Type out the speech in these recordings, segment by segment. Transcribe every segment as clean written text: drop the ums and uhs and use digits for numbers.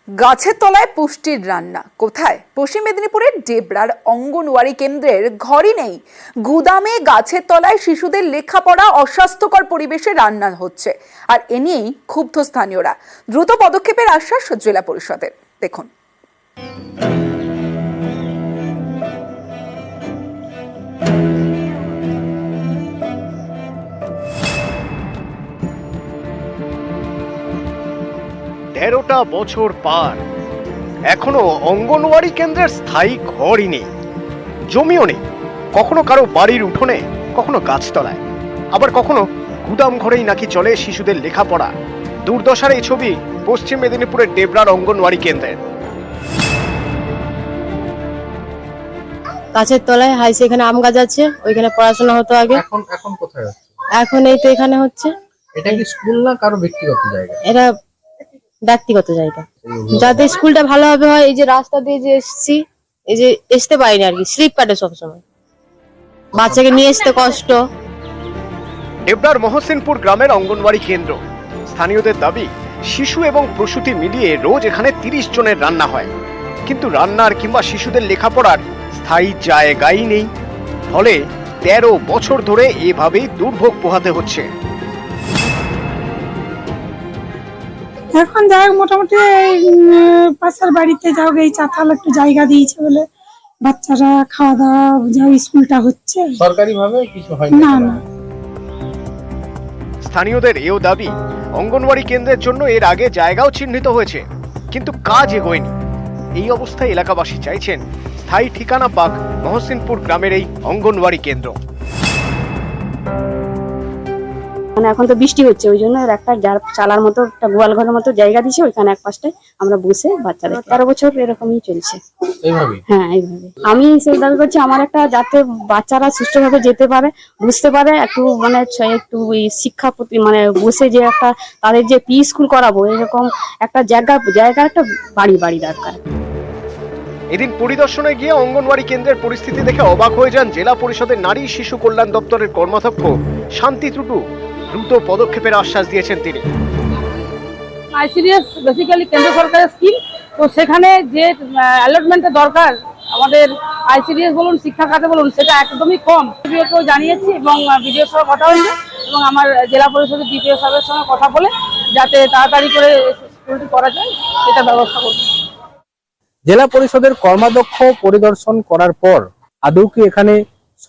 গাছের তলায় পুষ্টির রান্না কোথায়? পশ্চিম মেদিনীপুরের ডেবরার অঙ্গনওয়াড়ি কেন্দ্রের ঘরই নেই। গুদামে গাছের তলায় শিশুদের লেখাপড়া অস্বাস্থ্যকর পরিবেশে রান্না হচ্ছে, আর এ নিয়েই ক্ষুব্ধ স্থানীয়রা। দ্রুত পদক্ষেপের আশ্বাস জেলা পরিষদের। দেখুন। তেরোটা বছর পার, এখনো অঙ্গনওয়াড়ি কেন্দ্রের স্থায়ী ঘরই নেই, জমিও নেই। কখনো কারো বাড়ির উঠোনে, কখনো গাছতলায়, আবার কখনো গুদাম ঘরেই নাকি চলে শিশুদের লেখাপড়া। দুর্দশার এই ছবি পশ্চিম মেদিনীপুরের ডেবরার অঙ্গনওয়াড়ি কেন্দ্রের। গাছের তলায় হাইছে, এখানে আম গাছ আছে, ওইখানে পড়াশোনা হতো আগে। এখন কোথায় হচ্ছে? এখন এই তো এখানে হচ্ছে। এটা কি স্কুল না কারো ব্যক্তিগত জায়গা? এটা ব্যক্তিগত জায়গা। যাতে স্কুলটা ভালোভাবে হয়, এই যে রাস্তা দিয়ে যে এসছি, এই যে আসতে পারিনি আর কি, স্লিপ কাটে সবসময়, বাচ্চাকে নিয়ে আসতে কষ্ট। ডেবরার মহসিনপুর গ্রামের অঙ্গনওয়াড়ি কেন্দ্র। স্থানীয়দের দাবি, শিশু এবং প্রসূতি মিলিয়ে রোজ এখানে 30 জনের রান্না হয়, কিন্তু রান্নার কিংবা শিশুদের লেখাপড়ার স্থায়ী জায়গাই নেই। ফলে 13 বছর ধরে এভাবেই দুর্ভোগ পোহাতে হচ্ছে। এখন যাই হোক, মোটামুটি পাশের বাড়িতে যাও এই চাতাল একটু জায়গা দিয়েছে বলে বাচ্চারা খাওয়া দাওয়া যাও স্কুলটা হচ্ছে। সরকারি ভাবে কিছু হয় না না। স্থানীয়দের এও দাবি, অঙ্গনওয়াড়ি কেন্দ্রের জন্য এর আগে জায়গাও চিহ্নিত হয়েছে, কিন্তু কাজ এগোয়নি। এই অবস্থায় এলাকাবাসী চাইছেন স্থায়ী ঠিকানা পাক মহসিনপুর গ্রামের এই অঙ্গনওয়াড়ি কেন্দ্র। মানে এখন তো বৃষ্টি হচ্ছে, ওই জন্য একটা চালার মতো একটা গোয়াল ঘরের মতো জায়গা দিয়েছে, ওইখানে এক পাশটায় আমরা বসে বাচ্চাদের 13 বছর এরকমই চলছে। এইভাবে? হ্যাঁ, এইভাবে। আমি সেই দাবি করছি, আমার একটা যাতে বাচ্চারা সুষ্ঠুভাবে যেতে পারে, বুঝতে পারে, একটু মানে একটু শিক্ষা প্রতি মানে বসে যে একটা তাদের যে প্রি স্কুল করাবো, এরকম একটা জায়গার একটা বাড়ি দরকার। এদিন পরিদর্শনে গিয়ে অঙ্গনওয়াড়ি কেন্দ্রের পরিস্থিতি দেখে অবাক হয়ে যান জেলা পরিষদের নারী শিশু কল্যাণ দপ্তরের কর্মাধ্যক্ষ শান্তি টুটু। দ্রুত পদক্ষেপের আশ্বাস দিয়েছেন তিনি। আইসিডিএস বেসিক্যালি কেন্দ্র সরকারের স্কিম, তো সেখানে যে অ্যালটমেন্টের দরকার আমাদের আইসিডিএস বলুন, শিক্ষা খাতে বলুন, সেটা একদমই কম। বিডিওকেও জানিয়েছি এবং বিডিওর সঙ্গে কথা হয়েছে, এবং আমার জেলা পরিষদের ডিপিও সাহেবের সঙ্গে কথা বলে যাতে তাড়াতাড়ি করে স্কুলটি করা যায় সেটা ব্যবস্থা করব। জেলা পরিষদের কর্মাধ্যক্ষ পরিদর্শন করার পর আদৌ কি এখানে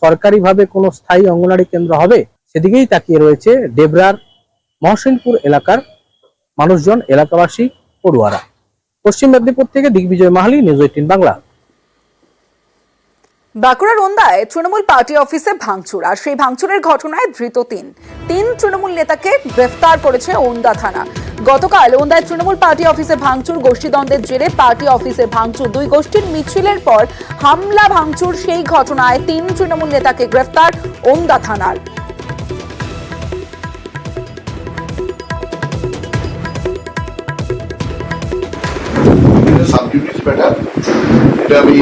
সরকারিভাবে কোনো স্থায়ী অঙ্গনওয়াড়ি কেন্দ্র হবে, সেদিকেই তাকিয়ে রয়েছে ডেবরার মহসিনপুর এলাকার মানুষজন, এলাকাবাসী, পড়ুয়ারা। পশ্চিম মেদিনীপুর থেকে দিগ্বিজয় মাহালি, নিউজ 18 বাংলা। বাঁকুড়ার ওন্দায় তৃণমূল পার্টি অফিসে ভাঙচুর, আর সেই ভাঙচুরের ঘটনায় ধৃত তিন তৃণমূল নেতাকে গ্রেফতার করেছে ওন্দা থানা। গতকাল ওন্দায় তৃণমূল পার্টি অফিসে ভাঙচুর, গোষ্ঠীদ্বন্দ্বের জেরে পার্টি অফিসে ভাঙচুর, দুই গোষ্ঠীর মিছিলের পর হামলা ভাঙচুর। সেই ঘটনায় 3 তৃণমূল নেতাকে গ্রেফতার ওন্দা থানার। সাবজুডিস ম্যাটার, এটা আমি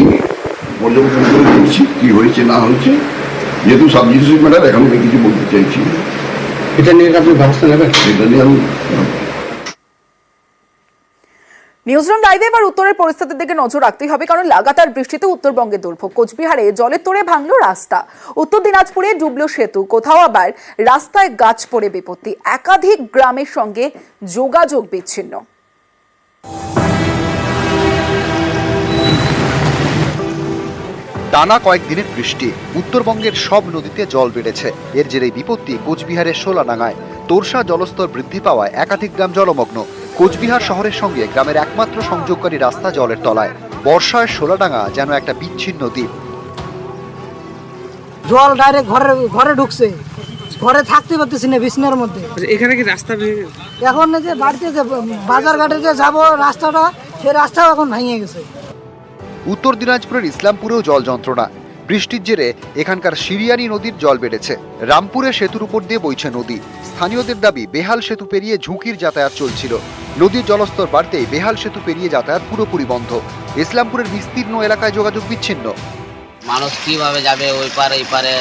পর্যবেক্ষণ করে দেখছি কি হয়েছে না হয়েছে। যেহেতু সাবজুডিস ম্যাটার, এখন আমি কিছু বলতে চাইছি। এটা নিয়ে আপনি ব্যবস্থা নেবেন? এটা নিয়ে আমি নিউজিল্যান্ড লাইভে এবার উত্তরের পরিস্থিতির দিকে নজর রাখতেই হবে, কারণ লাগাতার বৃষ্টিতে উত্তরবঙ্গে দুর্ভোগ। কোচবিহারে জলের তোড়ে ভাঙল রাস্তা, উত্তর দিনাজপুরে ডুবলো সেতু, কোথাও আবার রাস্তায় গাছ পড়ে বিপত্তি, একাধিক গ্রামের সঙ্গে যোগাযোগ বিচ্ছিন্ন। টানা কয়েকদিনের বৃষ্টি, উত্তরবঙ্গের সব নদীতে জল বেড়েছে। এর জেরেই বিপত্তি কোচবিহারের শোলাডাঙ্গায়। তোরসা জলস্তর বৃদ্ধি পাওয়ায় একাধিক গ্রাম জলমগ্ন। কোচবিহার শহরের সঙ্গে গ্রামের একমাত্র সংযোগকারী রাস্তা জলের তলায়। বর্ষায় শোলাডাঙ্গা যেন একটা বিচ্ছিন্ন দ্বীপ। জল ডাইরেক্ট ঘরে ঢুকছে, ঘরে থাকতে পারতেছি না বিছনার মধ্যে। এখানে কি রাস্তা এখন যে বাড়িতে যে বাজার ঘাটে যে যাবো রাস্তাটা, সেই রাস্তাও এখন ভেঙে গেছে। উত্তর দিনাজপুরের ইসলামপুরেও জল যন্ত্রণা। বৃষ্টির জেরে এখানকার শিরিয়ানি নদীর জল বেড়েছে। রামপুরে সেতুর উপর দিয়ে বইছে নদী। স্থানীয়দের দাবি, বেহাল সেতু পেরিয়ে ঝুঁকির যাতায়াত চলছিল। নদীর জলস্তর বাড়তেই বেহাল সেতু পেরিয়ে যাতায়াত পুরোপুরি বন্ধ। ইসলামপুরের বিস্তীর্ণ এলাকায় যোগাযোগ বিচ্ছিন্ন। মানুষ কিভাবে যাবে ওই পারে এই পারে,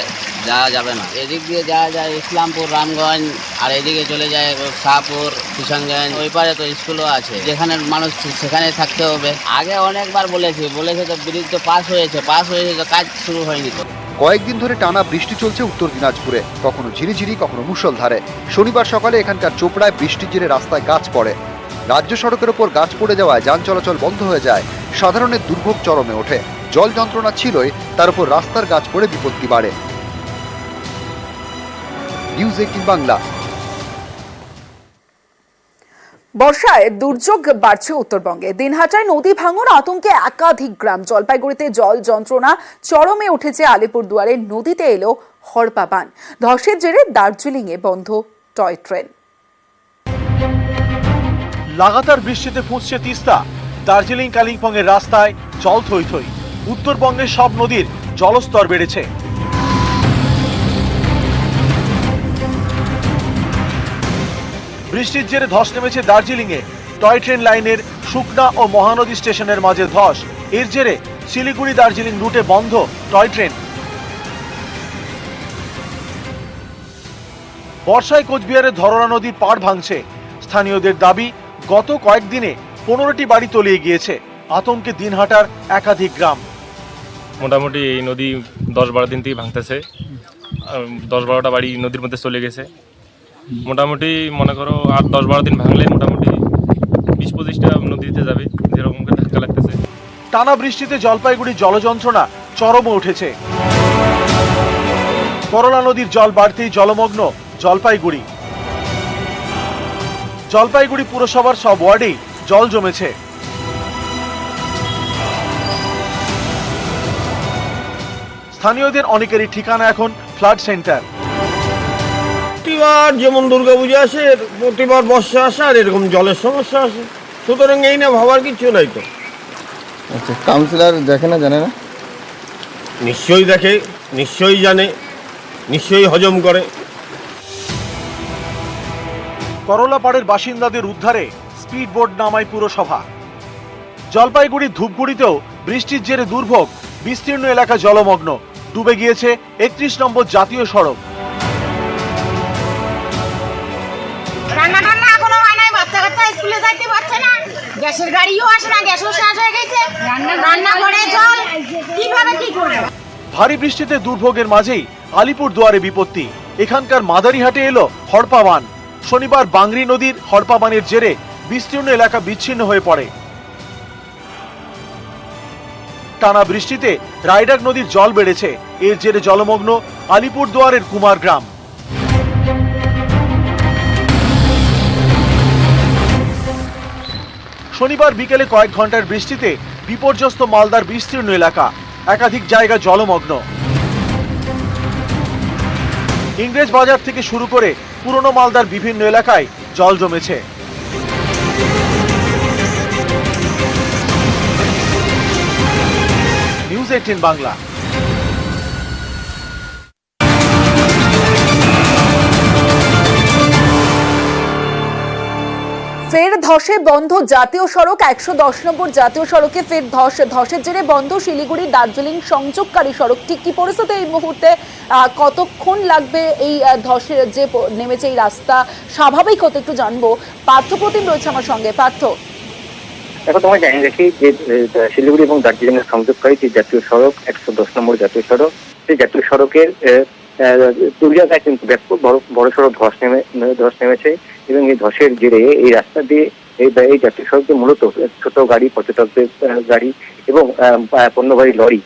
যাওয়া যাবে না। এদিক দিয়ে যাওয়া যায় ইসলামপুর, রামগঞ্জ, আর এদিকে চলে যায় শাহপুর, কিষানগঞ্জ। ওই পারে তো স্কুলও আছে, যেখানে মানুষ সেখানে থাকতে হবে। আগে অনেকবার বলেছে তো ব্রিজ তো পাস হয়েছে তো কাজ শুরু হয়নি তো। কয়েকদিন ধরে টানা বৃষ্টি চলছে উত্তর দিনাজপুরে, কখনো ঝিরিঝিরি কখনো মুষলধারে। শনিবার সকালে এখানকার চোপড়ায় বৃষ্টির জেরে রাস্তায় গাছ পড়ে। রাজ্য সড়কের ওপর গাছ পড়ে যাওয়ায় যান চলাচল বন্ধ হয়ে যায়। সাধারণের দুর্ভোগ চরমে ওঠে। জল যন্ত্রণা ছিলই, তার উপর রাস্তার গাছ পড়ে বিপত্তি বাড়ে। নিউজ 18 বাংলা। বর্ষায় দুর্যোগ বাড়ছে উত্তরবঙ্গে। দিনহাটায় নদী ভাঙন আতঙ্কে একাধিক গ্রাম। জলপাইগুড়িতে জল যন্ত্রণা চরমে উঠেছে। আলিপুরদুয়ারের নদীতে এলো হড়পা বান। ধসের জেরে দার্জিলিংয়ে বন্ধ টয় ট্রেন। লাগাতার বৃষ্টিতে ফুঁসছে তিস্তা। দার্জিলিং কালিম্পং এর রাস্তায় জল থই থই। উত্তরবঙ্গের সব নদীর জলস্তর বেড়েছে। বৃষ্টির জেরে ধস নেমেছে দার্জিলিংয়ে। টয় ট্রেন লাইনের শুকনা ও মহানদী স্টেশনের মাঝে ধস। এর জেরে শিলিগুড়ি দার্জিলিং রুটে বন্ধ টয় ট্রেন। বর্ষায় কোচবিহারের ধরলা নদীর পাড় ভাঙছে। স্থানীয়দের দাবি, গত কয়েকদিনে 15টি বাড়ি তলিয়ে গিয়েছে। আতঙ্কে দিনহাটার একাধিক গ্রাম। মোটামুটি এই নদী 10-12 দিন থেকে ভাঙতেছে। 10-12টা বাড়ি নদীর মধ্যে চলে গেছে। মোটামুটি মনে করো আর 10-12 দিন ভাঙলে মোটামুটি 20-25টা নদীতে যাবে, যেরকম ধাক্কা লাগতেছে। টানা বৃষ্টিতে জলপাইগুড়ি জলযন্ত্রণা চরমে উঠেছে। করলা নদীর জল বাড়তেই জলমগ্ন জলপাইগুড়ি। জলপাইগুড়ি পুরসভার সব ওয়ার্ডেই জল জমেছে। স্থানীয়দের অনেকেরই ঠিকানা এখন ফ্লাড সেন্টার। প্রতিবার যেমন দুর্গাপূজা আসে, প্রতিবার বর্ষা আসে, আর এরকম জলের সমস্যা আসে। সুতরাং এই না ভাবার কিছু নাই তো। আচ্ছা, কাউন্সিলর দেখে না, জানে না? নিশ্চয়ই দেখে, নিশ্চয়ই জানে, নিশ্চয়ই হজম করে। করলাপাড়ের বাসিন্দাদের উদ্ধারে স্পিড বোট নামায় পুরসভা। জলপাইগুড়ির ধূপগুড়িতেও বৃষ্টির জেরে দুর্ভোগ। বিস্তীর্ণ এলাকা জলমগ্ন। ডুবে গিয়েছে 31 নম্বর জাতীয় সড়ক। রান্না টান্না এখনো হয় নাই, বাচ্চা কাচ্চা স্কুলে যাইতে পারছে না, গ্যাসের গাড়িও আসে না, গ্যাসও শেষ হয়ে গেছে, রান্না করে জল কিভাবে কি করবে। ভারী বৃষ্টিতে দুর্ভোগের মাঝেই আলিপুরদুয়ারে বিপত্তি। এখানকার মাদারিহাটে এলো হড়পা বান। শনিবার বাংরি নদীর হড়পা বানের জেরে বিস্তীর্ণ এলাকা বিচ্ছিন্ন হয়ে পড়ে। টানা বৃষ্টিতে রায়ডাক নদীর জল বেড়েছে। এর জেরে জলমগ্ন আলিপুরদুয়ারের কুমার গ্রাম। শনিবার বিকেলে কয়েক ঘন্টার বৃষ্টিতে বিপর্যস্ত মালদার বিস্তীর্ণ এলাকা। একাধিক জায়গা জলমগ্ন। ইংরেজ বাজার থেকে শুরু করে পুরনো মালদার বিভিন্ন এলাকায় জল জমেছে। নিউজ 18 বাংলা। ফের ধসে বন্ধ জাতীয় সড়ক। 110 নম্বর জাতীয় সড়কে ফের ধসের জেরে বন্ধ শিলিগুড়ি দার্জিলিং সংযোগকারী সড়ক। ঠিক কি পরিস্থিতি এই মুহূর্তে? কতক্ষণ লাগবে এই ধসের যে নেমেছে এই রাস্তা স্বাভাবিক হতে একটু জানবো। পার্থপ্রতিম রয়েছে আমার সঙ্গে। পার্থ, এখন তোমায় জানিয়ে রাখি যে শিলিগুড়ি এবং দার্জিলিং এর সংযোগকারী যে জাতীয় সড়ক 110 নম্বর জাতীয় সড়ক, সেই জাতীয় সড়কের দুই জায়গায় কিন্তু ব্যাপক বড় সড়ক ধস নেমেছে এবং এই ধসের জেরে এই রাস্তা দিয়ে এই জাতীয় সড়কে মূলত ছোট গাড়ি, পর্যটকদের গাড়ি এবং পণ্যবাহী লরি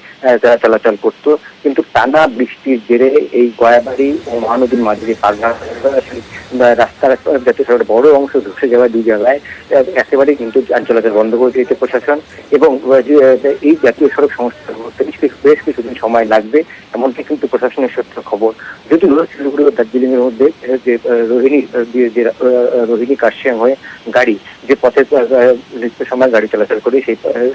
চলাচল করত। কিন্তু টানা বৃষ্টির জেরে এই গয়াবাড়ি ও মহানদীর মাঝে যে রাস্তার জাতীয় সড়কের বড় অংশ ধসে যাওয়ায় দুই জায়গায় একেবারেই কিন্তু যান চলাচল বন্ধ করে দিয়েছে প্রশাসন। এবং এই জাতীয় সড়ক সংস্কার করতে বেশ কিছুদিন সময় লাগবে, এমনকি কিন্তু প্রশাসনের সূত্র খবর। যদিও শিলিগুড়ি ও দার্জিলিং এর মধ্যে যে রোহিণী কার্শিয়াং হয়ে গাড়ি যে পথে নিত্য সময় গাড়ি চলাচল করে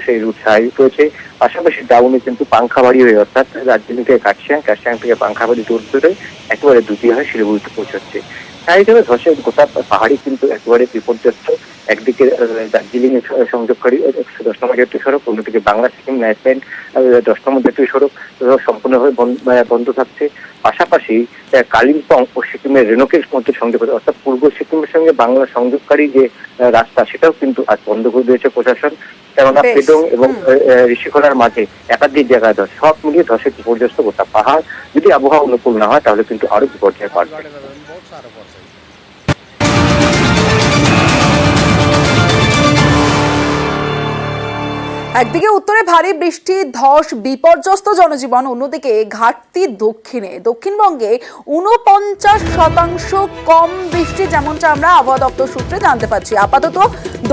সেই রুট স্বাভাবিক রয়েছে। পাশাপাশি ডাউনে কিন্তু পাংখাবাড়ি হয়ে, অর্থাৎ দার্জিলিং থেকে কার্শিয়াং থেকে পাংখাবাড়ি দূর ধরে একেবারে দ্বিতীয় হয়ে শিলিগুড়িতে পৌঁছাচ্ছে। স্থায়ীভাবে ধসে গোটা পাহাড়ি কিন্তু একেবারে বিপর্যস্ত। একদিকে দার্জিলিং সংযোগকারী 110 নম্বর জাতীয় সড়ক, অন্যদিকে বাংলা সিকিম ন্যাশনাল 10 নম্বর জাতীয় সড়ক সম্পূর্ণভাবে বন্ধ থাকছে। পাশাপাশি কালিম্পং ও সিকিমের রেনোকের মধ্যে সংযোগ, অর্থাৎ পূর্ব সিকিমের সঙ্গে বাংলা সংযোগকারী যে রাস্তা সেটাও কিন্তু আজ বন্ধ করে দিয়েছে প্রশাসন। কেননা পেডং এবং ঋষিখোলার মাঝে একাধিক জায়গায় ধস, সব মিলিয়ে ধসে বিপর্যস্ত গোটা পাহাড়। যদি আবহাওয়া অনুকূল না হয় তাহলে কিন্তু আরো বিপর্যয় বাড়বে। একদিকে উত্তরে ভারী বৃষ্টি, ধস, বিপর্যস্ত জনজীবন, অন্যদিকে ঘাটতি দক্ষিণবঙ্গে 49% কম বৃষ্টি, যেমনটা আমরা আবহাওয়া দপ্তর সূত্রে জানতে পারছি। আপাতত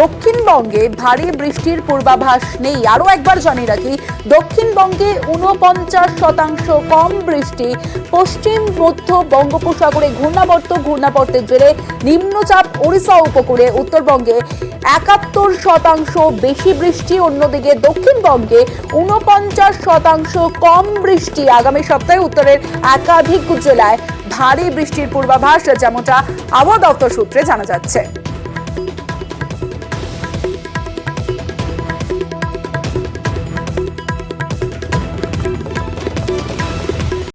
দক্ষিণবঙ্গে ভারী বৃষ্টির পূর্বাভাস নেই। আরো একবার জানিয়ে রাখি, দক্ষিণবঙ্গে 49% কম বৃষ্টি। পশ্চিম মধ্য বঙ্গোপসাগরে ঘূর্ণাবর্তের জেরে নিম্নচাপ ওড়িশা উপকূলে। উত্তরবঙ্গে 71% বেশি বৃষ্টি, অন্যদিকে দক্ষিণবঙ্গে 49% কম বৃষ্টি। আগামী সপ্তাহে উত্তরের একাধিক জেলায় ভারী বৃষ্টির পূর্বাভাস, যেমনটা আবহাওয়া দপ্তর সূত্রে জানা যাচ্ছে।